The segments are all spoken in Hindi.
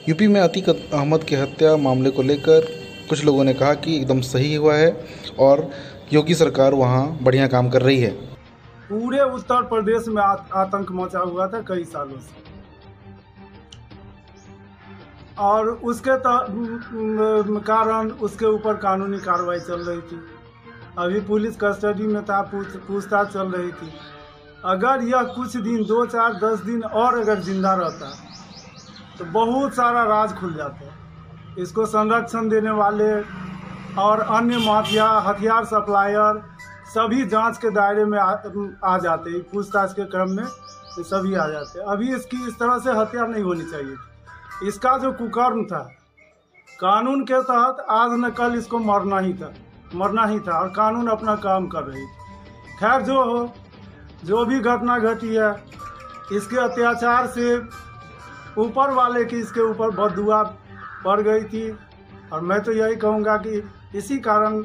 यूपी में अतीक अहमद की हत्या मामले को लेकर कुछ लोगों ने कहा कि एकदम सही हुआ है और योगी सरकार वहाँ बढ़िया काम कर रही है। पूरे उत्तर प्रदेश में आतंक मचा हुआ था कई सालों से, और उसके कारण उसके ऊपर कानूनी कार्रवाई चल रही थी। अभी पुलिस कस्टडी में था, पूछताछ चल रही थी। अगर यह कुछ दिन 2, 4, 10 दिन और अगर जिंदा रहता तो बहुत सारा राज खुल जाता। इसको संरक्षण देने वाले और अन्य माफिया, हथियार सप्लायर सभी जांच के दायरे में आ जाते। पूछताछ के क्रम में ये सभी आ जाते। अभी इसकी इस तरह से हत्या नहीं होनी चाहिए थी। इसका जो कुकर्म था, कानून के तहत आज न कल इसको मरना ही था और कानून अपना काम कर रही थी। खैर जो हो, जो भी घटना घटी है, इसके अत्याचार से ऊपर वाले की इसके ऊपर बददुआ पड़ गई थी, और मैं तो यही कहूँगा कि इसी कारण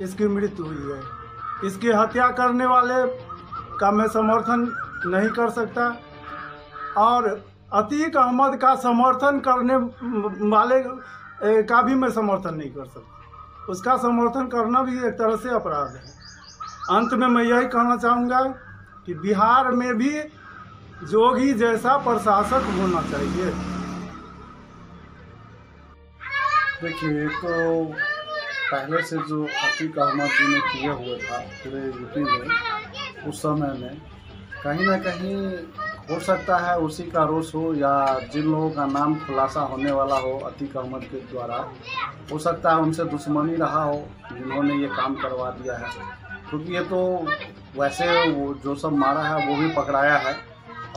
इसकी मृत्यु हुई है। इसकी हत्या करने वाले का मैं समर्थन नहीं कर सकता, और अतीक अहमद का समर्थन करने वाले का भी मैं समर्थन नहीं कर सकता। उसका समर्थन करना भी एक तरह से अपराध है। अंत में मैं यही कहना चाहूँगा कि बिहार में भी जोगी जैसा प्रशासक होना चाहिए। देखिए, तो पहले से जो अतीक अहमद जी ने किए हुए था पूरे यूपी में, उस समय में कहीं ना कहीं हो सकता है उसी का रोष हो, या जिन लोगों का नाम खुलासा होने वाला हो अतीक अहमद के द्वारा, हो सकता है उनसे दुश्मनी रहा हो जिन्होंने ये काम करवा दिया है। क्योंकि ये तो वैसे वो जो सब मारा है वो भी पकड़ाया है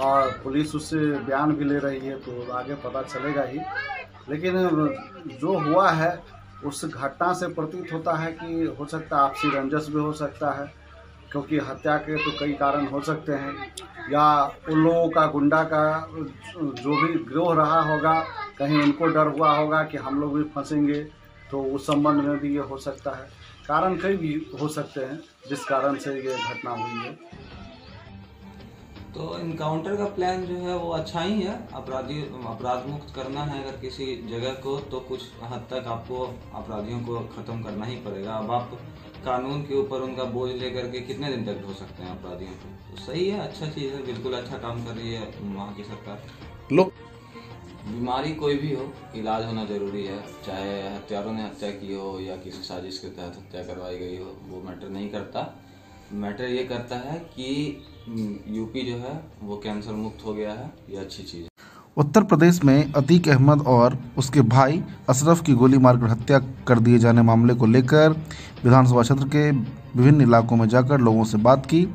और पुलिस उससे बयान भी ले रही है, तो आगे पता चलेगा ही। लेकिन जो हुआ है उस घटना से प्रतीत होता है कि हो सकता है आपसी रंजस भी हो सकता है, क्योंकि हत्या के तो कई कारण हो सकते हैं, या उन लोगों का गुंडा का जो भी गिरोह रहा होगा, कहीं उनको डर हुआ होगा कि हम लोग भी फंसेंगे, तो उस संबंध में भी ये हो सकता है। कारण कई भी हो सकते हैं जिस कारण से ये घटना हुई है। तो इनकाउंटर का प्लान जो है वो अच्छा ही है। अपराध मुक्त करना है अगर किसी जगह को, तो कुछ हद तक आपको अपराधियों को ख़त्म करना ही पड़ेगा। अब आप कानून के ऊपर उनका बोझ लेकर के कितने दिन तक ढो सकते हैं अपराधियों को? तो सही है, अच्छा चीज़ है, बिल्कुल अच्छा काम कर रही है वहाँ की सरकार। लोग बीमारी कोई भी हो, इलाज होना ज़रूरी है। चाहे हत्यारों ने हत्या की हो या किसी साजिश के तहत हत्या करवाई गई हो, वो मैटर नहीं करता। मैटर ये करता है कि यूपी जो है वो कैंसर मुक्त हो गया है, ये अच्छी चीज़ है। उत्तर प्रदेश में अतीक अहमद और उसके भाई अशरफ की गोली मारकर हत्या कर दिए जाने मामले को लेकर विधानसभा क्षेत्र के विभिन्न इलाकों में जाकर लोगों से बात की।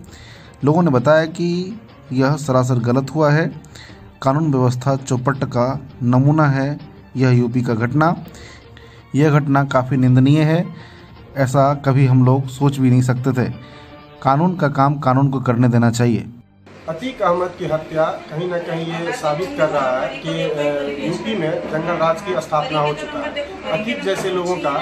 लोगों ने बताया कि यह सरासर गलत हुआ है, कानून व्यवस्था चौपट का नमूना है यह यूपी का घटना। यह घटना काफ़ी निंदनीय है, ऐसा कभी हम लोग सोच भी नहीं सकते थे। कानून का काम कानून को करने देना चाहिए। अतीक अहमद की हत्या कहीं ना कहीं ये साबित कर रहा है कि यूपी में जंगल राज की स्थापना हो चुका है। अतीक जैसे लोगों का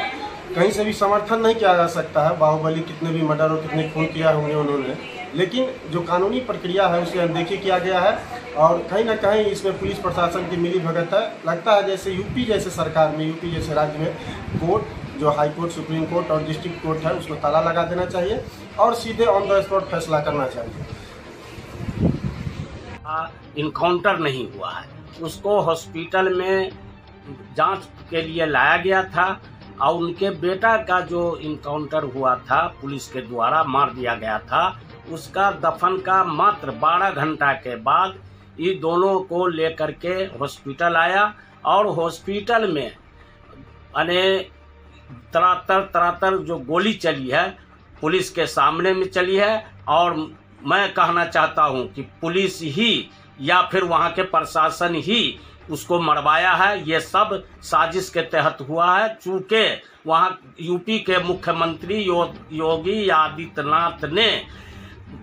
कहीं से भी समर्थन नहीं किया जा सकता है। बाहुबली कितने भी मर्डर और कितने खून किया होंगे उन्होंने, लेकिन जो कानूनी प्रक्रिया है उसे अनदेखी किया गया है, और कहीं ना कहीं इसमें पुलिस प्रशासन की मिली भगत है। लगता है जैसे यूपी जैसे सरकार में, यूपी जैसे राज्य में कोर्ट, जो हाई कोर्ट, सुप्रीम कोर्ट और डिस्ट्रिक्ट कोर्ट है, उसको ताला लगा देना चाहिए और सीधे ऑन द स्पॉट फैसला करना चाहिए। इनकाउंटर नहीं हुआ है, उसको हॉस्पिटल में जांच के लिए लाया गया था, और उनके बेटा का जो इनकाउंटर हुआ था पुलिस के द्वारा मार दिया गया था, उसका दफन का मात्र 12 घंटा के बाद ये दोनों को लेकर के हॉस्पिटल आया, और हॉस्पिटल में तरातर जो गोली चली है पुलिस के सामने में चली है। और मैं कहना चाहता हूं कि पुलिस ही या फिर वहां के प्रशासन ही उसको मरवाया है। ये सब साजिश के तहत हुआ है। चूंकि वहां यूपी के मुख्यमंत्री योगी आदित्यनाथ ने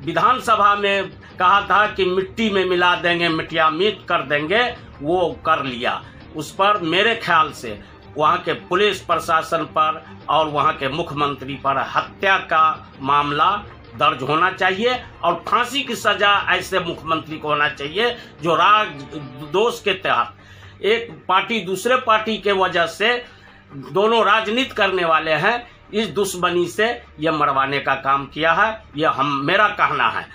विधानसभा में कहा था कि मिट्टी में मिला देंगे, मिटिया मीट कर देंगे, वो कर लिया। उस पर मेरे ख्याल से वहाँ के पुलिस प्रशासन पर और वहाँ के मुख्यमंत्री पर हत्या का मामला दर्ज होना चाहिए, और फांसी की सजा ऐसे मुख्यमंत्री को होना चाहिए जो राजद्रोह के तहत एक पार्टी दूसरे पार्टी के वजह से दोनों राजनीति करने वाले हैं, इस दुश्मनी से ये मरवाने का काम किया है, यह मेरा कहना है।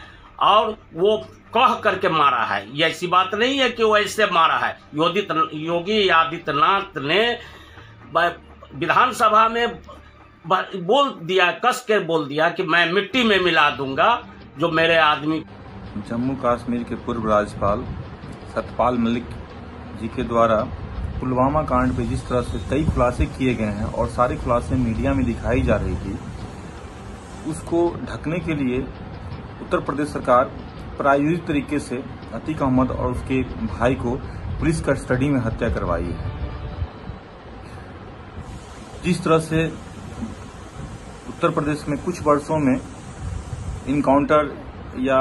और वो कह करके मारा है, ये ऐसी बात नहीं है कि वो ऐसे मारा है। योगी आदित्यनाथ ने विधानसभा में बोल दिया, कस के बोल दिया कि मैं मिट्टी में मिला दूंगा जो मेरे आदमी। जम्मू कश्मीर के पूर्व राज्यपाल सत्यपाल मलिक जी के द्वारा पुलवामा कांड पे जिस तरह से कई खुलासे किए गए हैं और सारे खुलासे मीडिया में दिखाई जा रही थी, उसको ढकने के लिए उत्तर प्रदेश सरकार प्रायोजित तरीके से अतीक अहमद और उसके भाई को पुलिस कस्टडी में हत्या करवाई है। जिस तरह से उत्तर प्रदेश में कुछ वर्षों में इनकाउंटर या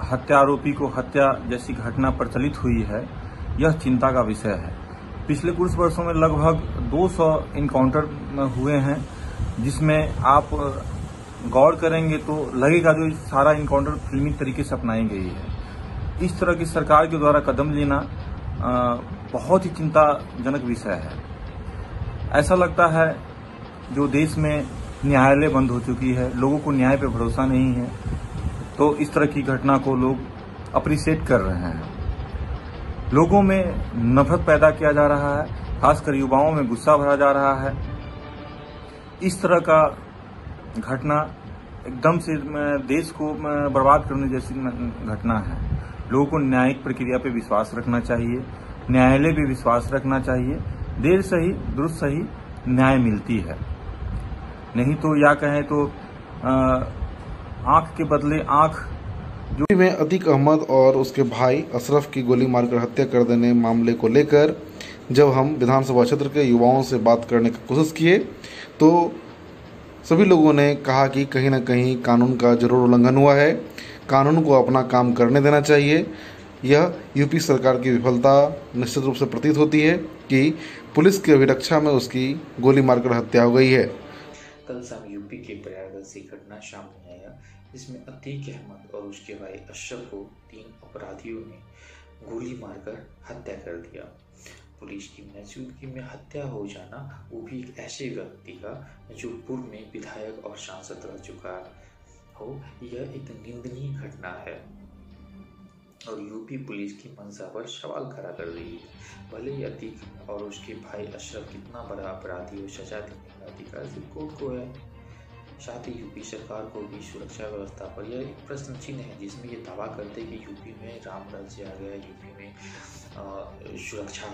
हत्या आरोपी को हत्या जैसी घटना प्रचलित हुई है, यह चिंता का विषय है। पिछले कुछ वर्षों में लगभग 200 इनकाउंटर हुए हैं, जिसमें आप गौर करेंगे तो लगेगा जो सारा इनकाउंटर फिल्मी तरीके से अपनाई गई है। इस तरह की सरकार के द्वारा कदम लेना बहुत ही चिंताजनक विषय है। ऐसा लगता है जो देश में न्यायालय बंद हो चुकी है, लोगों को न्याय पे भरोसा नहीं है, तो इस तरह की घटना को लोग अप्रिशिएट कर रहे हैं। लोगों में नफरत पैदा किया जा रहा है, खासकर युवाओं में गुस्सा भरा जा रहा है। इस तरह का घटना एकदम से देश को बर्बाद करने जैसी घटना है। लोगों को न्यायिक प्रक्रिया पे विश्वास रखना चाहिए, न्यायालय पे विश्वास रखना चाहिए। देर सही दुरुस्त सही न्याय मिलती है, नहीं तो या कहें तो आंख के बदले आंख। यूपी में अतीक अहमद और उसके भाई अशरफ की गोली मारकर हत्या कर देने मामले को लेकर जब हम विधानसभा क्षेत्र के युवाओं से बात करने की कोशिश किए तो सभी लोगों ने कहा कि कहीं ना कहीं कानून का जरूर उल्लंघन हुआ है, कानून को अपना काम करने देना चाहिए। यह यूपी सरकार की विफलता निश्चित रूप से प्रतीत होती है कि पुलिस की अभिरक्षा में उसकी गोली मारकर हत्या हो गई है। कल शाम यूपी के प्रयागराज से घटना सामने आया, जिसमें अतीक अहमद और उसके भाई अशरफ को 3 अपराधियों ने गोली मारकर हत्या कर दिया। पुलिस की मौजूदगी में हत्या हो जाना, वो भी एक ऐसे व्यक्ति का जो पूर्व में विधायक और सांसद रह चुका हो, यह एक निंदनीय घटना है और यूपी पुलिस की मंशा पर सवाल खड़ा कर रही है। भले ही अतीक और उसके भाई अशरफ कितना बड़ा अपराधी हो, सजा देने का अधिकार सिर्फ कोर्ट को है। साथ ही यूपी सरकार को भी सुरक्षा व्यवस्था पर यह एक प्रश्न चिन्ह है, जिसमें ये दावा करते कि यूपी में राम राज्य आ गया, यूपी में सुरक्षा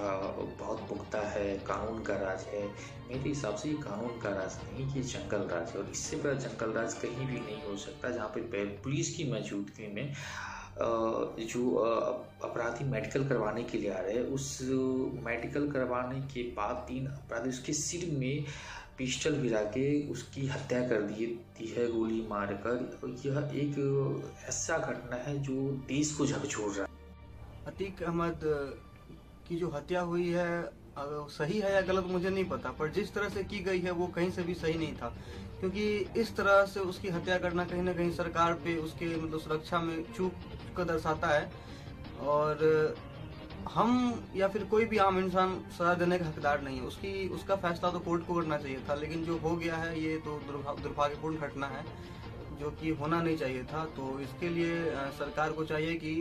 बहुत पुख्ता है, कानून का राज है। मेरे हिसाब से ये कानून का राज नहीं, ये जंगल राज है और इससे बड़ा जंगल राज कहीं भी नहीं हो सकता, जहाँ पे पुलिस की मौजूदगी में जो अपराधी मेडिकल करवाने के लिए आ रहे हैं, उस मेडिकल करवाने के बाद 3 अपराधी उसके सिर में पिस्टल गिरा के उसकी हत्या कर दी है गोली मारकर। यह एक ऐसा घटना है जो देश को झकझोर रहा है। अतीक अहमद की जो हत्या हुई है सही है या गलत मुझे नहीं पता, पर जिस तरह से की गई है वो कहीं से भी सही नहीं था, क्योंकि इस तरह से उसकी हत्या करना कहीं ना कहीं सरकार पे उसके मतलब सुरक्षा में चूक को दर्शाता है और हम या फिर कोई भी आम इंसान सजा देने का हकदार नहीं है। उसका फैसला तो कोर्ट को करना चाहिए था, लेकिन जो हो गया है ये तो दुर्भाग्यपूर्ण घटना है जो कि होना नहीं चाहिए था। तो इसके लिए सरकार को चाहिए कि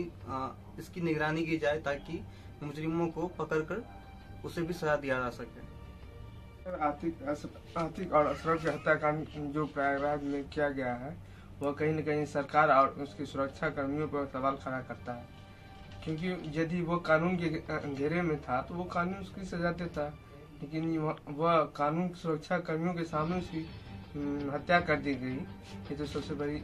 इसकी निगरानी की जाए ताकि मुजरिमों को पकड़कर उसे भी सजा दिया जा सके। आतिक और अशरफ की हत्याकांड जो प्रयागराज में किया गया है वह कहीं न कहीं सरकार और उसकी सुरक्षा कर्मियों पर सवाल खड़ा करता है, क्योंकि यदि वो कानून के घेरे में था तो वो कानून उसकी सजा देता, लेकिन वह कानून सुरक्षा कर्मियों के सामने उसकी हत्या कर दी गई। ये तो सबसे बड़ी